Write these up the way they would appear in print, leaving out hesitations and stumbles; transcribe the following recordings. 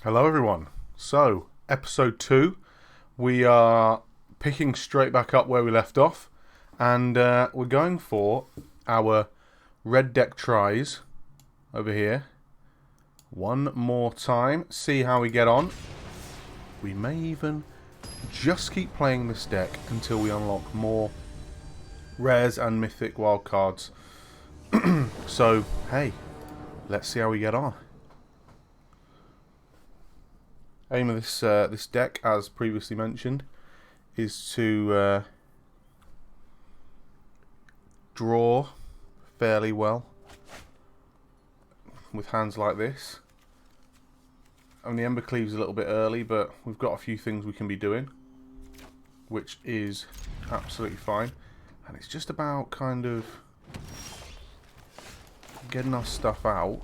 Hello everyone. So, episode 2, we are picking straight back up where we left off, and we're going for our red deck tries over here. One more time, see how we get on. We may even just keep playing this deck until we unlock more rares and mythic wildcards. So, hey, let's see how we get on. Aim of this deck, as previously mentioned, is to draw fairly well with hands like this. And the Embercleave's a little bit early, but we've got a few things we can be doing, which is absolutely fine. And it's just about kind of getting our stuff out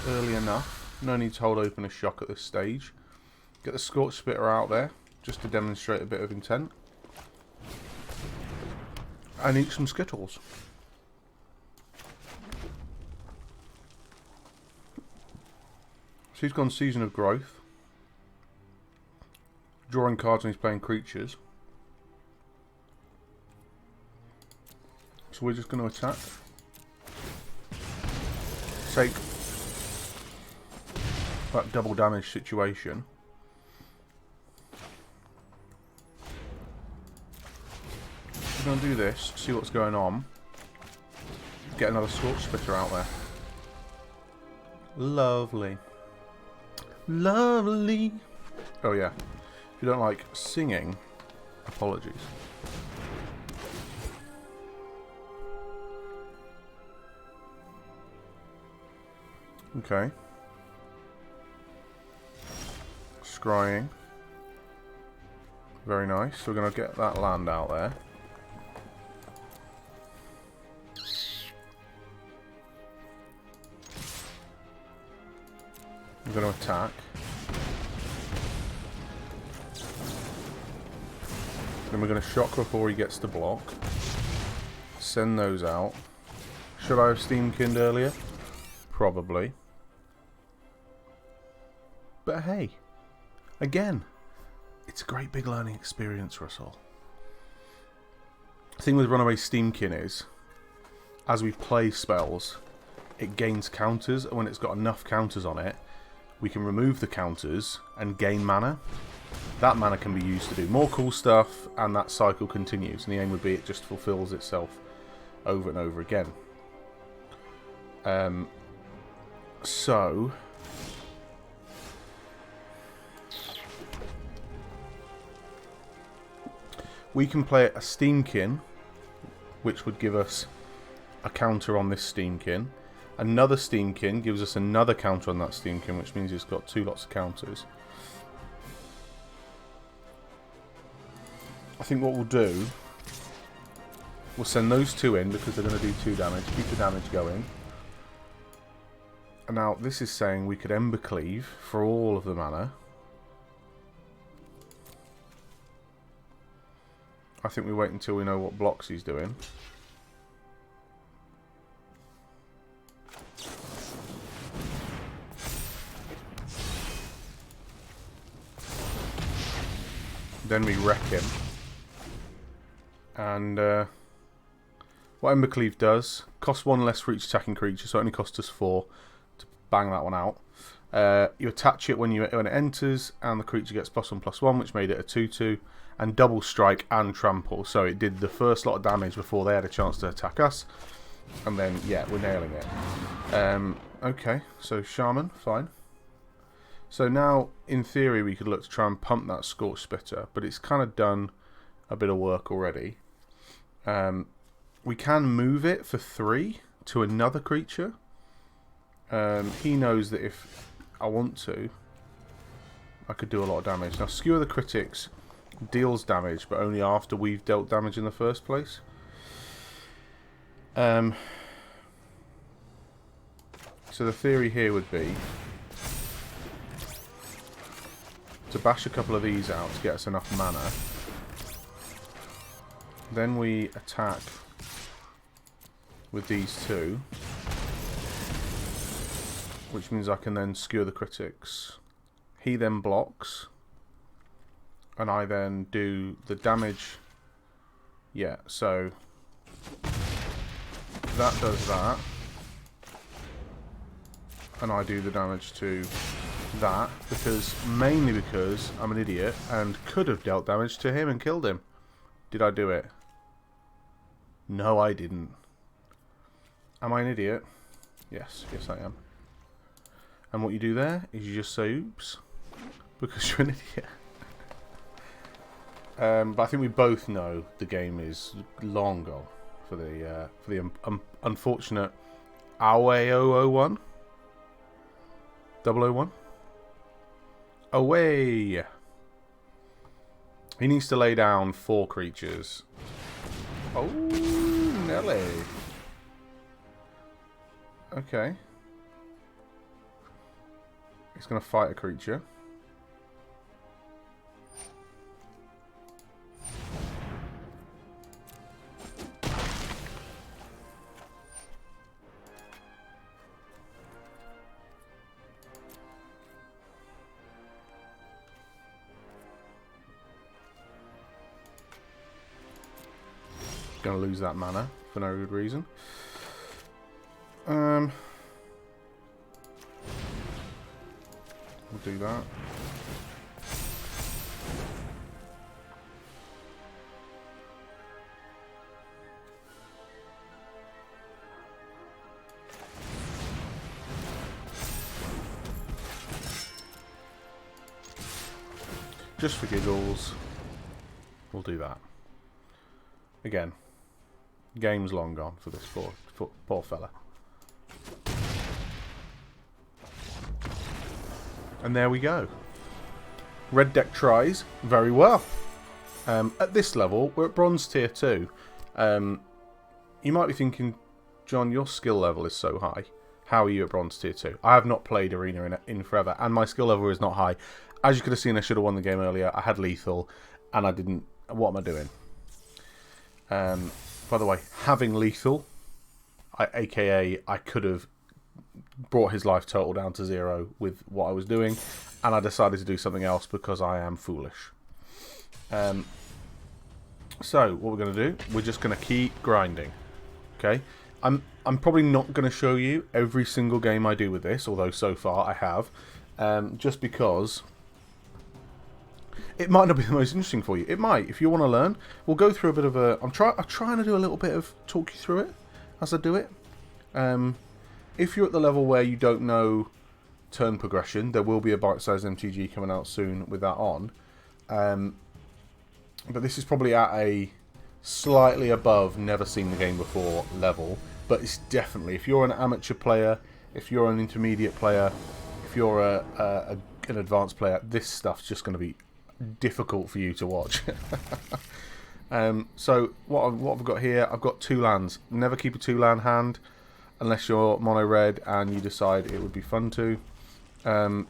early enough. No need to hold open a shock at this stage. Get the Scorch Spitter out there just to demonstrate a bit of intent. And eat some Skittles. So he's gone Season of Growth. Drawing cards when he's playing creatures. So we're just going to attack. Take that double damage situation. We're going to do this, see what's going on. Get another Scorch Spitter out there. Lovely. Lovely. Oh yeah. If you don't like singing, apologies. Okay. Scrying. Very nice. So we're going to get that land out there. We're going to attack. Then we're going to shock before he gets to block. Send those out. Should I have Steamkinned earlier? Probably. But hey, again, it's a great big learning experience for us all. The thing with Runaway Steamkin is, as we play spells, it gains counters, and when it's got enough counters on it, we can remove the counters and gain mana. That mana can be used to do more cool stuff, and that cycle continues, and the aim would be it just fulfills itself over and over again. So we can play a Steamkin, which would give us a counter on this Steamkin. Another Steamkin gives us another counter on that Steamkin, which means it's got two lots of counters. I think what we'll do, we'll send those two in because they're going to do 2 damage, keep the damage going. And now this is saying we could Embercleave for all of the mana. I think we wait until we know what blocks he's doing. Then we wreck him. And what Embercleave does, costs 1 less for each attacking creature, so it only costs us 4 to bang that one out. You attach it when it enters, and the creature gets +1/+1, which made it a 2/2, and double strike and trample. So it did the first lot of damage before they had a chance to attack us, and then yeah, we're nailing it. Okay, so Shaman, fine. So now, in theory, we could look to try and pump that Scorch Spitter, but it's kind of done a bit of work already. We can move it for 3 to another creature. He knows that if I want to, I could do a lot of damage. Now, Skewer the Critics deals damage, but only after we've dealt damage in the first place. So the theory here would be to bash a couple of these out to get us enough mana. Then we attack with these two. which means I can then skewer the critics. He then blocks, and I then do the damage. Yeah, so that does that, and I do the damage to that, mainly because I'm an idiot and could have dealt damage to him and killed him. Did I do it? No, I didn't. Am I an idiot? Yes, yes I am. And what you do there is you just say oops, because you're an idiot. But I think we both know the game is long gone for the unfortunate Away 001. 001. Away. He needs to lay down 4 creatures. Oh, Nelly. Okay. He's going to fight a creature. Going to lose that mana for no good reason. We'll do that. Just for giggles, we'll do that. Again, game's long gone for this poor fella. And there we go. Red deck tries very well. At this level, we're at bronze tier 2. You might be thinking, John, your skill level is so high. How are you at bronze tier 2? I have not played Arena in forever, and my skill level is not high. As you could have seen, I should have won the game earlier. I had lethal, and I didn't. What am I doing? By the way, having lethal, aka I could have brought his life total down to 0 with what I was doing, and I decided to do something else because I am foolish. So what we're going to do, we're just going to keep grinding. Okay, I'm probably not going to show you every single game I do with this, although so far I have, just because it might not be the most interesting for you. It might. If you want to learn, we'll go through a bit of a... I'm trying to do a little bit of talk you through it as I do it. If you're at the level where you don't know turn progression, there will be a bite-sized MTG coming out soon with that on. But this is probably at a slightly above never seen the game before level. But it's definitely, if you're an amateur player, if you're an intermediate player, if you're an advanced player, this stuff's just going to be difficult for you to watch. So what I've got here, I've got 2 lands. Never keep a 2-land hand unless you're mono red and you decide it would be fun to. And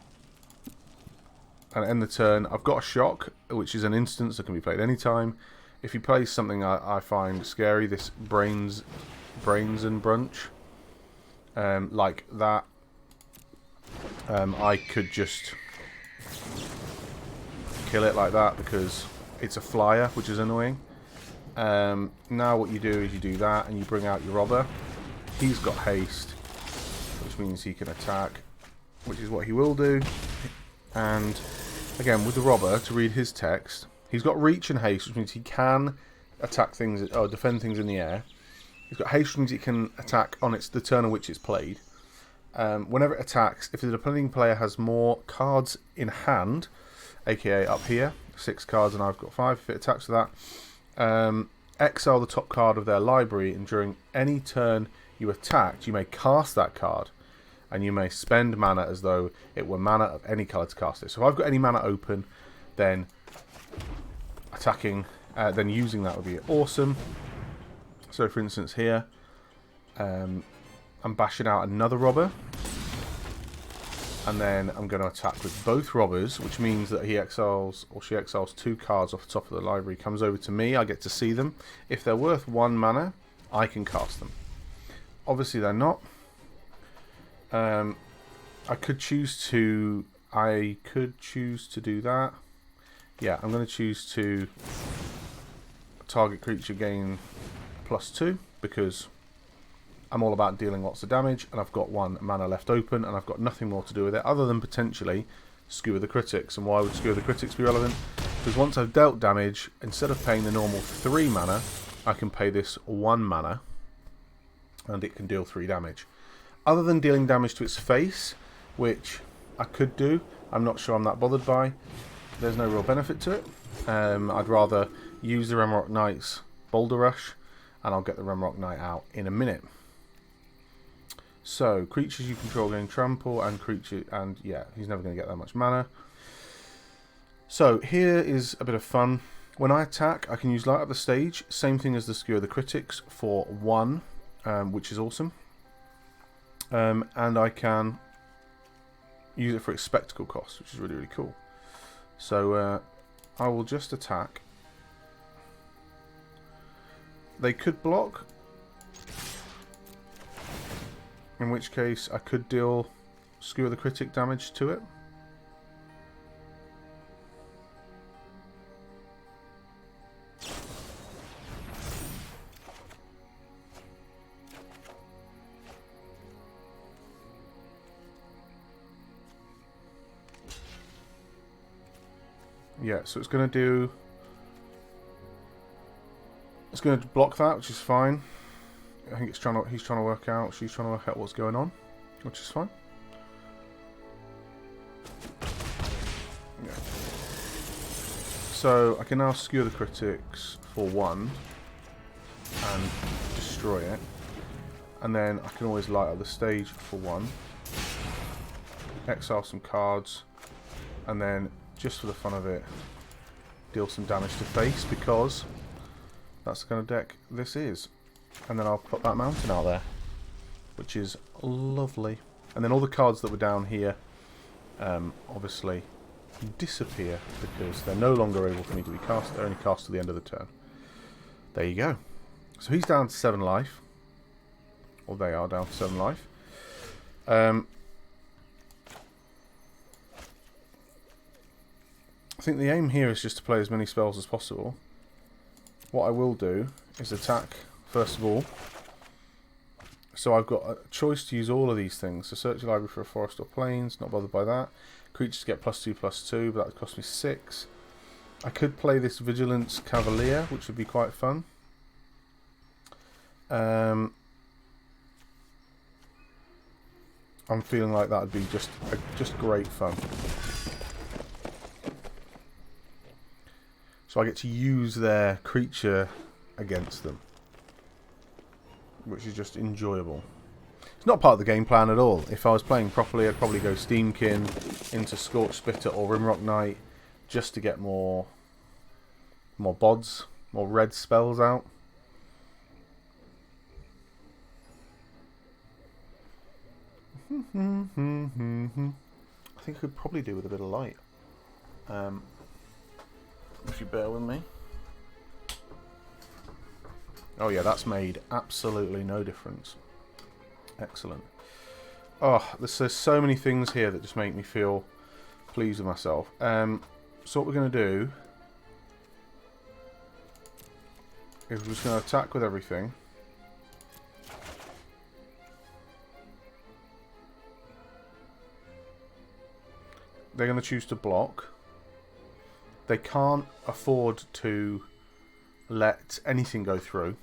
end the turn, I've got a shock, which is an instance that can be played anytime. If you play something I find scary, this brains and brunch, like that, I could just kill it like that because it's a flyer, which is annoying. Now what you do is you do that and you bring out your robber. He's got haste, which means he can attack, which is what he will do. And again, with the robber, to read his text, he's got reach and haste, which means he can attack things or defend things in the air. He's got haste, which means he can attack on the turn on which it's played. Whenever it attacks, if the defending player has more cards in hand, aka up here, 6 cards and I've got 5, if it attacks with that, exile the top card of their library, and during any turn you attacked, you may cast that card, and you may spend mana as though it were mana of any colour to cast it. So if I've got any mana open, then attacking, then using that would be awesome. So for instance here, I'm bashing out another robber, and then I'm going to attack with both robbers, which means that he exiles, or she exiles 2 cards off the top of the library, comes over to me, I get to see them. If they're worth 1 mana, I can cast them. Obviously they're not. I could choose to do that. Yeah, I'm going to choose to target creature gain +2 because I'm all about dealing lots of damage, and I've got 1 mana left open, and I've got nothing more to do with it other than potentially Skewer the Critics. And why would Skewer the Critics be relevant? Because once I've dealt damage, instead of paying the normal 3 mana, I can pay this 1 mana, and it can deal 3 damage. Other than dealing damage to its face, which I could do, I'm not sure I'm that bothered by. There's no real benefit to it. I'd rather use the Remrock Knight's Boulder Rush, and I'll get the Remrock Knight out in a minute. So, creatures you control gain trample, and yeah, he's never going to get that much mana. So, here is a bit of fun. When I attack, I can use Light Up the Stage, same thing as the Skewer the Critics, for 1, which is awesome. And I can use it for its spectacle cost, which is really, really cool. So I will just attack. They could block, in which case I could deal Skewer the Critic damage to it. Yeah, so it's going to block that, which is fine. I think she's trying to work out what's going on, which is fine. Yeah. So I can now Skewer the Critics for 1 and destroy it, and then I can always Light Up the Stage for 1, exile some cards, and then, just for the fun of it, deal some damage to face, because that's the kind of deck this is. And then I'll put that mountain out there, which is lovely. And then all the cards that were down here obviously disappear because they're no longer able for me to be cast. They're only cast to the end of the turn. There you go. So he's down to 7 life. Or they are down to 7 life. I think the aim here is just to play as many spells as possible. What I will do is attack first of all. So I've got a choice to use all of these things. So search your library for a forest or plains, not bothered by that. Creatures get +2/+2, but that would cost me 6. I could play this Vigilance Cavalier, which would be quite fun. I'm feeling like that would be just great fun. So I get to use their creature against them, which is just enjoyable. It's not part of the game plan at all. If I was playing properly, I'd probably go Steamkin into Scorch Spitter or Rimrock Knight just to get more bods, more red spells out. I think I could probably do with a bit of light. If you bear with me. Oh yeah, that's made absolutely no difference. Excellent. Oh, there's so many things here that just make me feel pleased with myself. So what we're going to do is we're just going to attack with everything. They're going to choose to block. They can't afford to let anything go through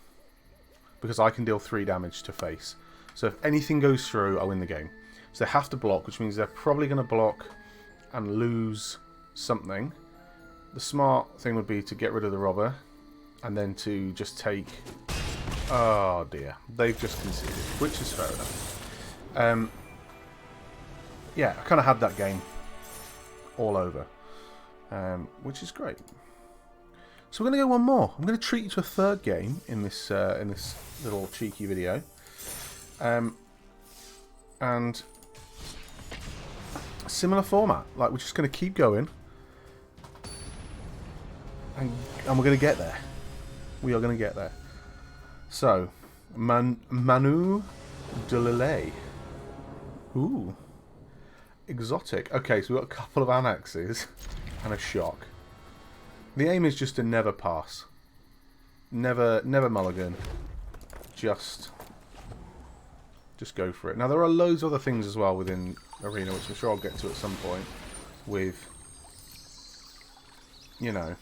because I can deal 3 damage to face. So if anything goes through, I win the game. So they have to block, which means they're probably going to block and lose something. The smart thing would be to get rid of the robber and then to just take... Oh dear, they've just conceded, which is fair enough. Yeah, I kind of had that game all over. Which is great. So we're going to go one more. I'm going to treat you to a third game in this little cheeky video, and similar format. Like, we're just going to keep going, and we're going to get there. We are going to get there. So, Manu de Lille. Ooh. exotic. Okay, so we've got a couple of annexes and a shock. The aim is just to never pass. Never mulligan. Just go for it. Now, there are loads of other things as well within Arena, which I'm sure I'll get to at some point, with, you know,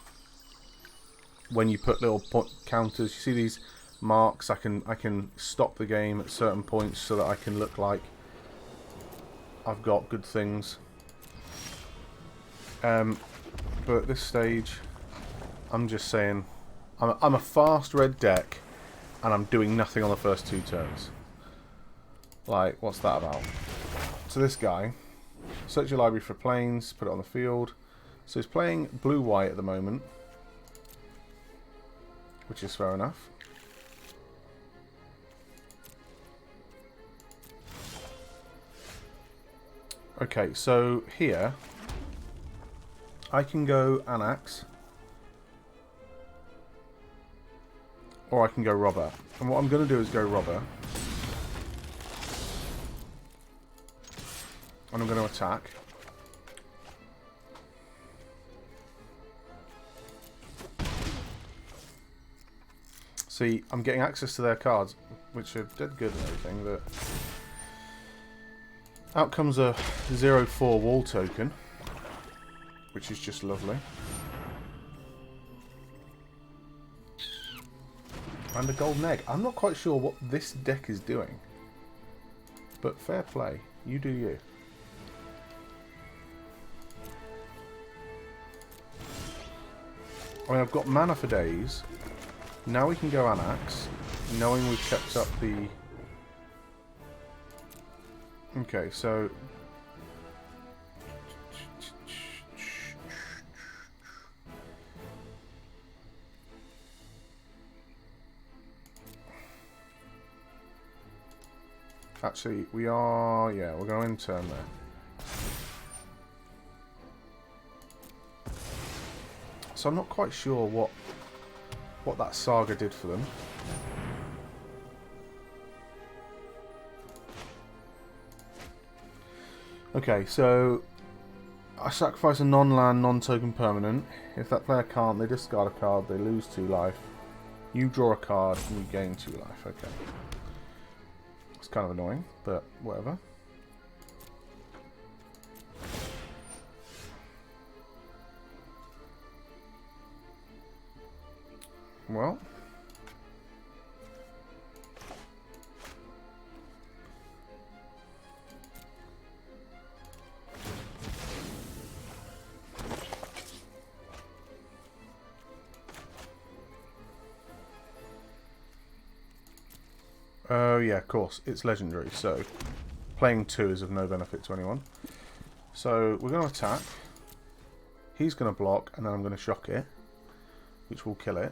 when you put little counters. You see these marks? I can stop the game at certain points so that I can look like I've got good things. But at this stage, I'm just saying, I'm a fast red deck, and I'm doing nothing on the first 2 turns. Like, what's that about? So this guy, search your library for planes, put it on the field. So he's playing blue-white at the moment, which is fair enough. Okay, so here, I can go Annex, or I can go Robber. And what I'm going to do is go Robber. And I'm going to attack. See, I'm getting access to their cards, which are dead good and everything, but out comes a 0/4 wall token, which is just lovely. And a golden egg. I'm not quite sure what this deck is doing, but fair play. You do you. I mean, I've got mana for days. Now we can go Annex, knowing we've kept up the... Okay, so... Actually, we are... Yeah, we're going to turn there. So I'm not quite sure what that saga did for them. Okay, so I sacrifice a non-land, non-token permanent. If that player can't, they discard a card, they lose 2 life. You draw a card and you gain 2 life. Okay. It's kind of annoying, but whatever. Well, oh yeah, of course, it's legendary, so playing 2 is of no benefit to anyone. So we're going to attack. He's going to block, and then I'm going to shock it, which will kill it.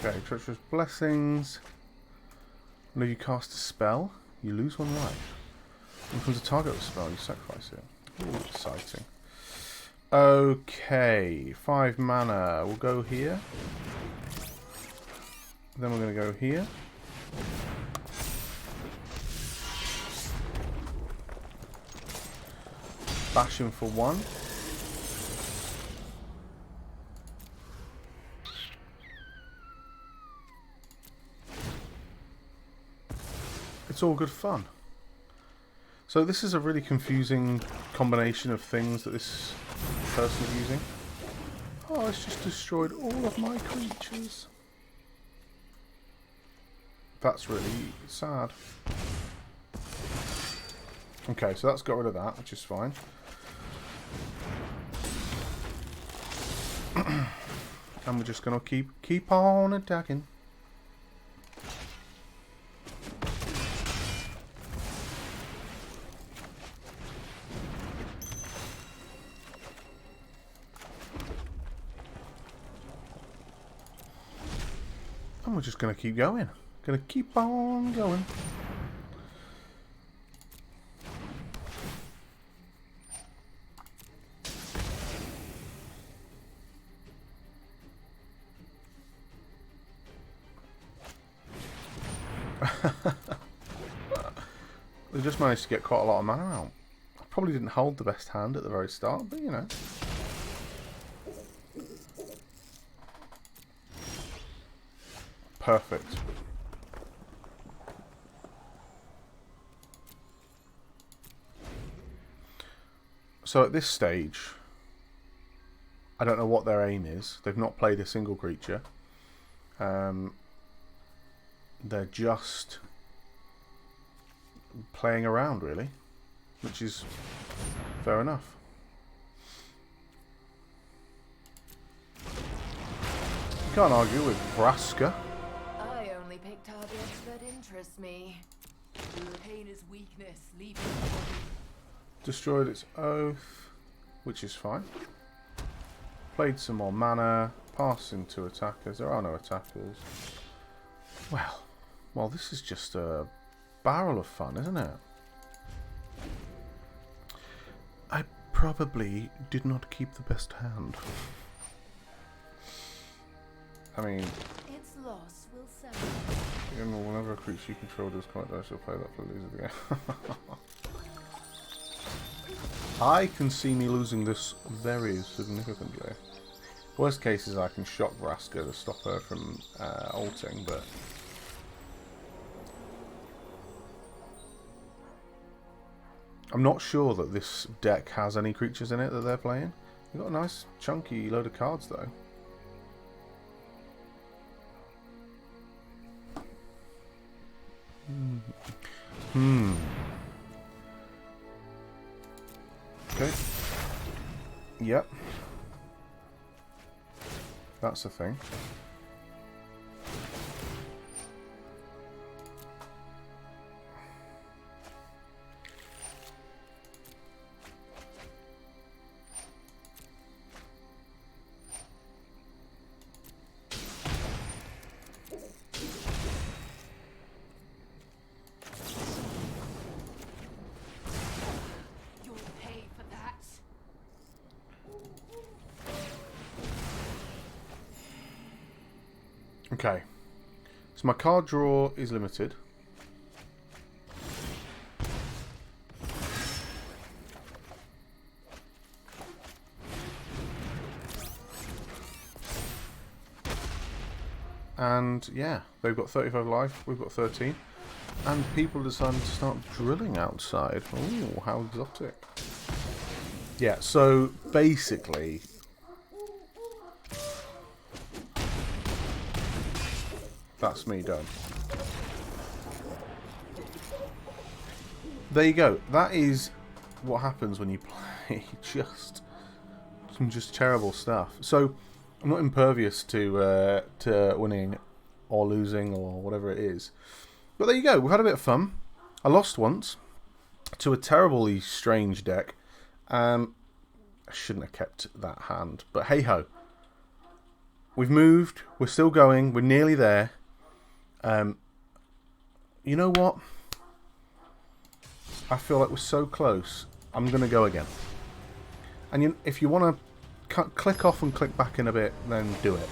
Okay, Treacherous Blessings. When you cast a spell, you lose 1 life. When it becomes a target of a spell, you sacrifice it. Ooh, exciting. Okay, 5 mana. We'll go here. Then we're going to go here. Bash him for 1. It's all good fun. So this is a really confusing combination of things that this person is using. Oh, it's just destroyed all of my creatures. That's really sad. Okay, so that's got rid of that, which is fine. And we're just gonna keep on attacking. And we're just going to keep going. Going to keep on going. We just managed to get quite a lot of mana out. I probably didn't hold the best hand at the very start, but you know. Perfect. So at this stage, I don't know what their aim is. They've not played a single creature. They're just playing around, really, which is fair enough. You can't argue with Vraska. I only pick targets that interest me. Pain is weakness. Leave it. Destroyed its oath, which is fine. Played some more mana. Passing to attackers. There are no attackers. Well, this is just a barrel of fun, isn't it? I probably did not keep the best hand. I mean, Its loss will sell. you know, whenever a creature you control does quite dice, you'll play that for the loser of the game. I can see me losing this very significantly. Worst case is I can shock Vraska to stop her from ulting, but I'm not sure that this deck has any creatures in it that they're playing. They've got a nice chunky load of cards though. Okay. Yep. That's the thing. You'll pay for that. Okay. So my card draw is limited. And yeah, they've got 35 life, we've got 13. And people decided to start drilling outside. Ooh, how exotic. Yeah, so basically that's me done. There you go. That is what happens when you play some terrible stuff. So I'm not impervious to winning or losing or whatever it is. But there you go. We've had a bit of fun. I lost once to a terribly strange deck. I shouldn't have kept that hand. But hey ho. We've moved. We're still going. We're nearly there. You know what? I feel like we're so close. I'm going to go again. And if you want to click off and click back in a bit, then do it.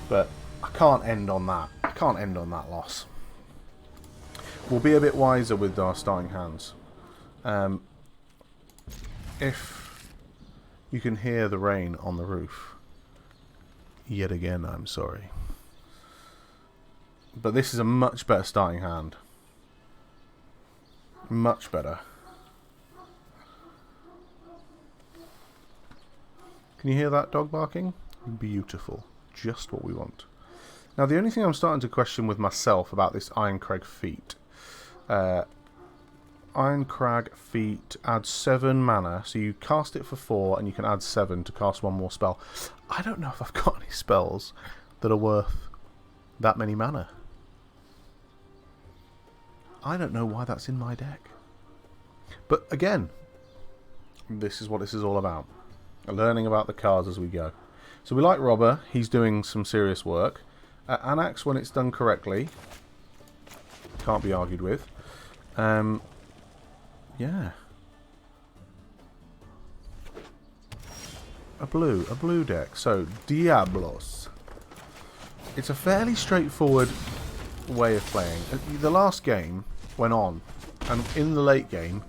But I can't end on that. I can't end on that loss. We'll be a bit wiser with our starting hands. If you can hear the rain on the roof, yet again, I'm sorry. But this is a much better starting hand. Much better. Can you hear that dog barking? Beautiful. Just what we want. Now, the only thing I'm starting to question with myself about this Ironcrag feat. Ironcrag feat adds 7 mana, so you cast it for 4 and you can add 7 to cast one more spell. I don't know if I've got any spells that are worth that many mana. I don't know why that's in my deck. But again, this is what this is all about. Learning about the cards as we go. So we like Robber. He's doing some serious work. Anax, when it's done correctly, can't be argued with. Yeah. A blue deck. So, Diablos. It's a fairly straightforward way of playing. The last game went on, and in the late game,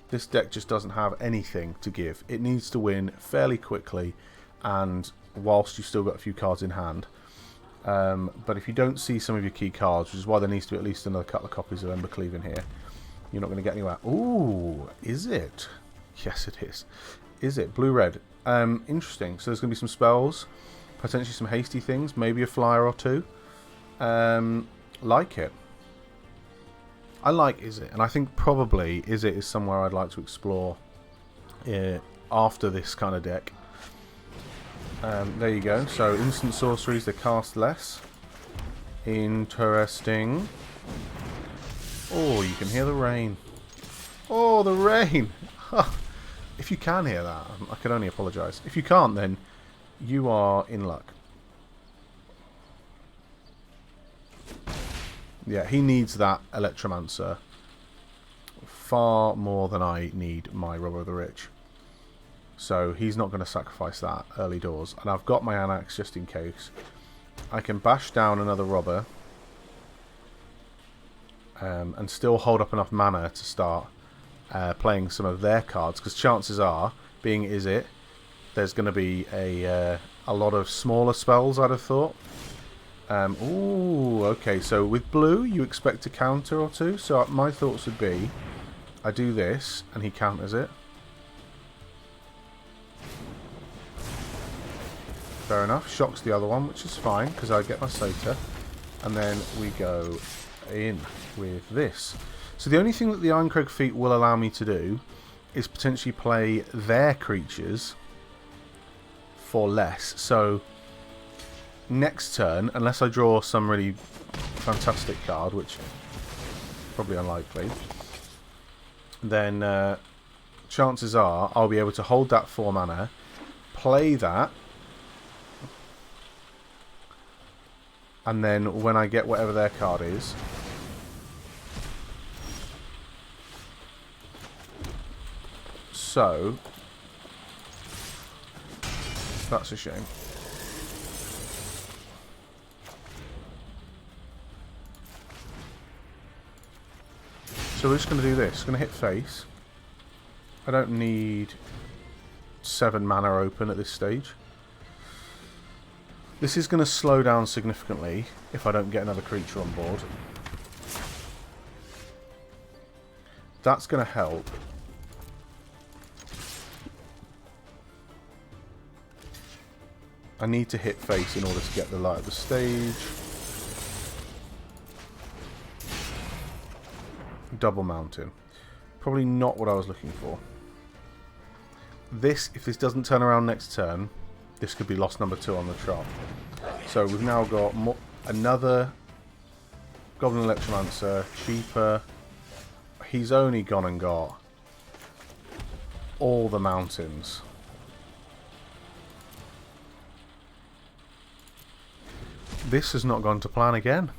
this deck just doesn't have anything to give. It needs to win fairly quickly, and whilst you've still got a few cards in hand. But if you don't see some of your key cards, which is why there needs to be at least another couple of copies of MTG in here, you're not going to get anywhere. Ooh, is it? Yes, it is. Is it? Blue-red. Interesting. So there's going to be some spells, potentially some hasty things, maybe a flyer or two. Like it. I like Is It, and I think probably Is It is somewhere I'd like to explore after this kind of deck. There you go. So instant sorceries, they cast less. Interesting. Oh, you can hear the rain. Oh, the rain! If you can hear that, I can only apologise. If you can't, then you are in luck. Yeah, he needs that Electromancer far more than I need my Robber of the Rich. So he's not going to sacrifice that early doors. And I've got my Anax just in case. I can bash down another Robber. And still hold up enough mana to start playing some of their cards. Because chances are, being Is It, there's going to be a lot of smaller spells, I'd have thought. Ooh, okay. So with blue, you expect a counter or two. So my thoughts would be, I do this, and he counters it. Fair enough. Shocks the other one, which is fine, because I get my Sota. And then we go in with this. So the only thing that the Ironcrag feat will allow me to do is potentially play their creatures for less. So next turn, unless I draw some really fantastic card, which is probably unlikely, then chances are I'll be able to hold that 4 mana, play that, and then when I get whatever their card is, so that's a shame. So we're just going to do this. Going to hit face. I don't need 7 mana open at this stage. This is going to slow down significantly if I don't get another creature on board. That's going to help. I need to hit face in order to get the light of the stage. Double mountain. Probably not what I was looking for. This, if this doesn't turn around next turn, this could be loss number 2 on the trot. So we've now got another Goblin Electromancer, cheaper. He's only gone and got all the mountains. This has not gone to plan again.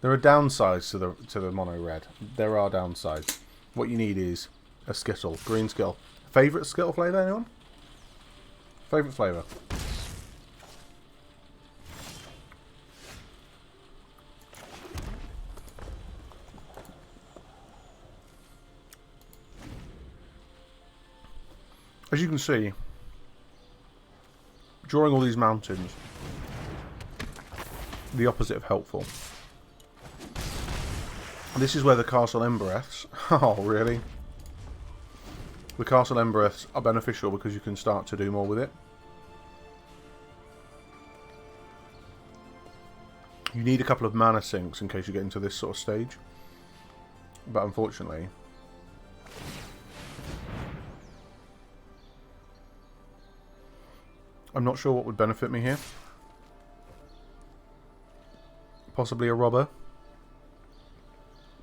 There are downsides to the mono red. There are downsides. What you need is a Skittle, green Skittle. Favourite Skittle flavour, anyone? Favourite flavour? As you can see, drawing all these mountains, the opposite of helpful. This is where the Castle Embereths... Oh, really? The Castle Embereths are beneficial because you can start to do more with it. You need a couple of mana sinks in case you get into this sort of stage. But unfortunately... I'm not sure what would benefit me here. Possibly a Robber.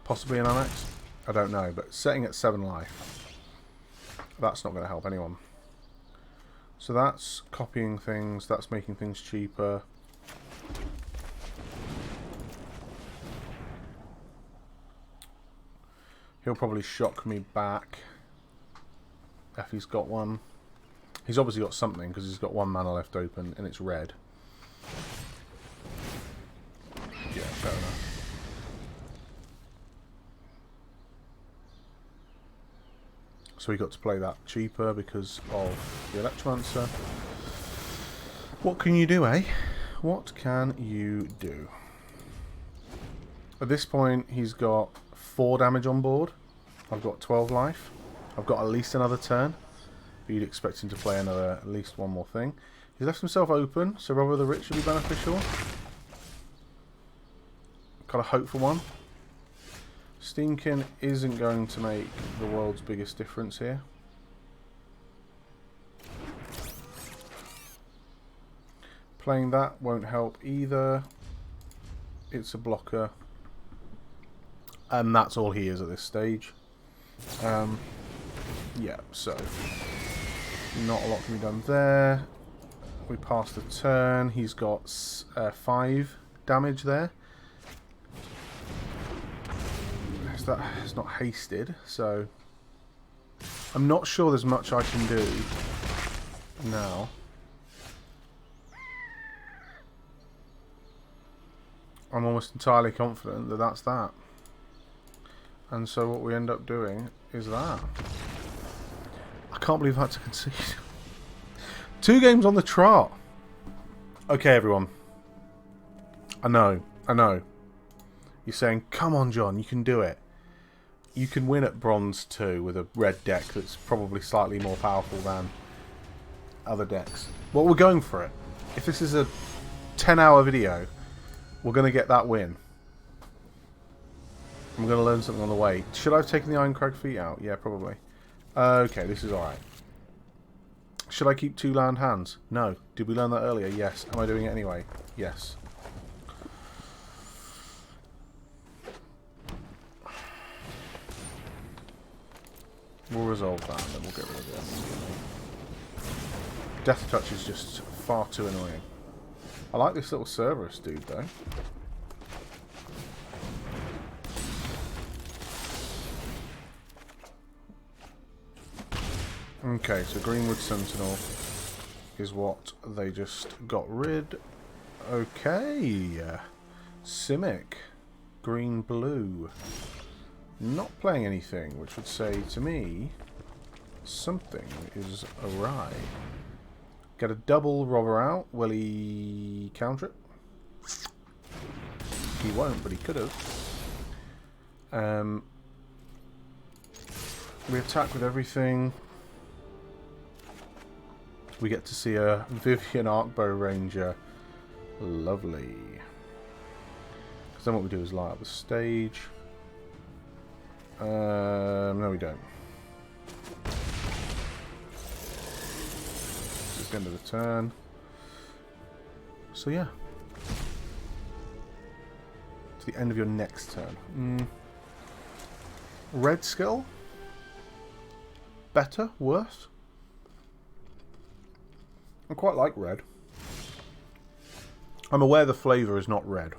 Possibly an Anax. I don't know, but setting at 7 life, that's not going to help anyone. So that's copying things, that's making things cheaper. He'll probably shock me back if he's got one. He's obviously got something because he's got 1 mana left open and it's red. Yeah, fair enough. So we got to play that cheaper because of the Electromancer. What can you do, eh? What can you do? At this point, he's got 4 damage on board. I've got 12 life. I've got at least another turn. But you'd expect him to play another, at least one more thing. He's left himself open, so Robber the Rich should be beneficial. Got a hope for one. Steamkin isn't going to make the world's biggest difference here. Playing that won't help either. It's a blocker. And that's all he is at this stage. Yeah, so not a lot can be done there. We pass the turn. He's got 5 damage there. It's not hasted, so I'm not sure there's much I can do now. I'm almost entirely confident that that's that. And so what we end up doing is that. I can't believe I had to concede. 2 games on the trot. Okay, everyone. I know. You're saying, come on, John, you can do it. You can win at Bronze 2 with a red deck that's probably slightly more powerful than other decks. Well, we're going for it. If this is a 10-hour video, we're going to get that win. I'm going to learn something on the way. Should I have taken the Iron Crag feet out? Yeah, probably. Okay, this is alright. Should I keep 2 land hands? No. Did we learn that earlier? Yes. Am I doing it anyway? Yes. We'll resolve that and then we'll get rid of it. Death Touch is just far too annoying. I like this little Cerberus dude though. Okay, so Greenwood Sentinel is what they just got rid. Okay. Simic. Green Blue. Not playing anything, which would say to me something is awry. Get a double Robber out. Will he counter it? He won't, but he could have. We attack with everything. We get to see a Vivian Arcbow Ranger. Lovely. Because then what we do is light up the stage. No, we don't. It's the end of the turn. So yeah. It's the end of your next turn. Red skill? Better? Worse? I quite like red. I'm aware the flavour is not red.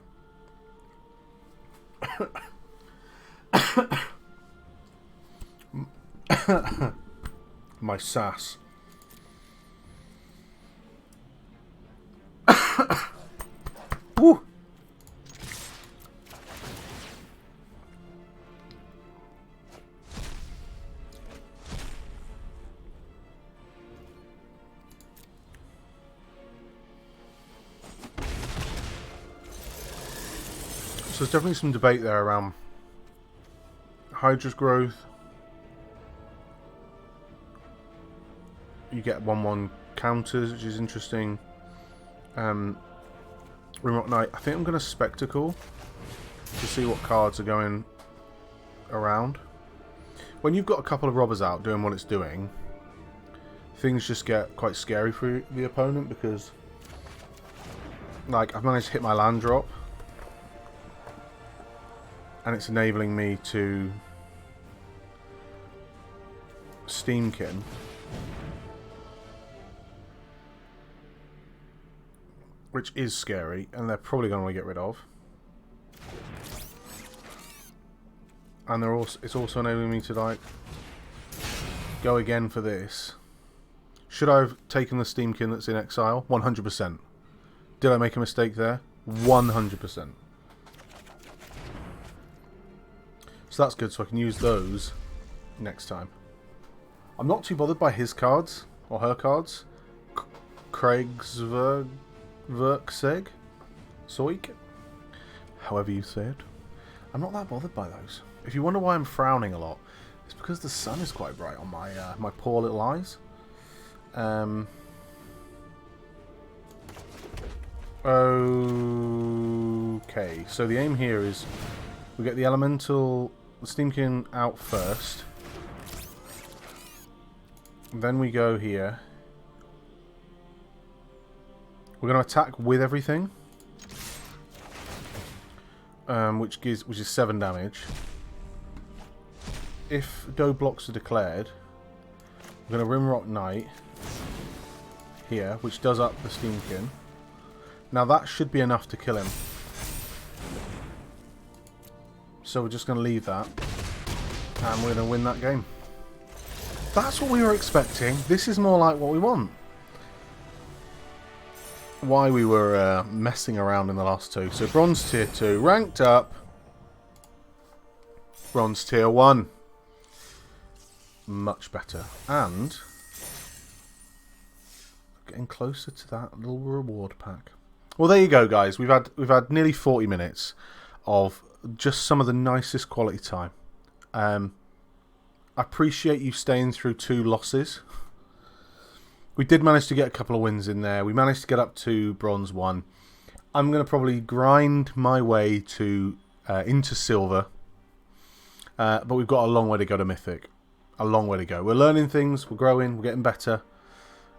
My sass. Woo! So there's definitely some debate there around Hydra's growth. You get 1/1 counters, which is interesting. Rimrock Knight. I think I'm going to Spectacle to see what cards are going around. When you've got a couple of robbers out doing what it's doing, things just get quite scary for the opponent because, like, I've managed to hit my land drop, and it's enabling me to Steamkin. Which is scary, and they're probably going to want to get rid of. And it's also enabling me to like go again for this. Should I have taken the Steamkin that's in exile? 100%. Did I make a mistake there? 100%. So that's good, so I can use those next time. I'm not too bothered by his cards, or her cards. Craig's Verkseg? Soik? However you say it. I'm not that bothered by those. If you wonder why I'm frowning a lot, it's because the sun is quite bright on my my poor little eyes. Okay, so the aim here is we get the elemental, the Steamkin out first. Then we go here. We're going to attack with everything, which is 7 damage. If no blocks are declared, we're going to Rimrock Knight here, which does up the Steamkin. Now that should be enough to kill him. So we're just going to leave that, and we're going to win that game. That's what we were expecting. This is more like what we want. Why we were messing around in the last two. So Bronze Tier 2, ranked up. Bronze Tier 1. Much better. And getting closer to that little reward pack. Well, there you go, guys. We've had nearly 40 minutes of just some of the nicest quality time. I appreciate you staying through 2 losses. We did manage to get a couple of wins in there. We managed to get up to Bronze 1. I'm going to probably grind my way to into Silver. But we've got a long way to go to Mythic. A long way to go. We're learning things. We're growing. We're getting better.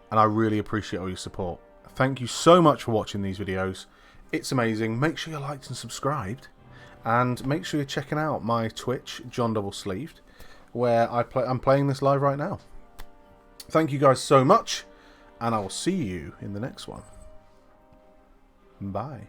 And I really appreciate all your support. Thank you so much for watching these videos. It's amazing. Make sure you're liked and subscribed. And make sure you're checking out my Twitch, JonDoubleSleeved, where I'm playing this live right now. Thank you guys so much, and I will see you in the next one. Bye.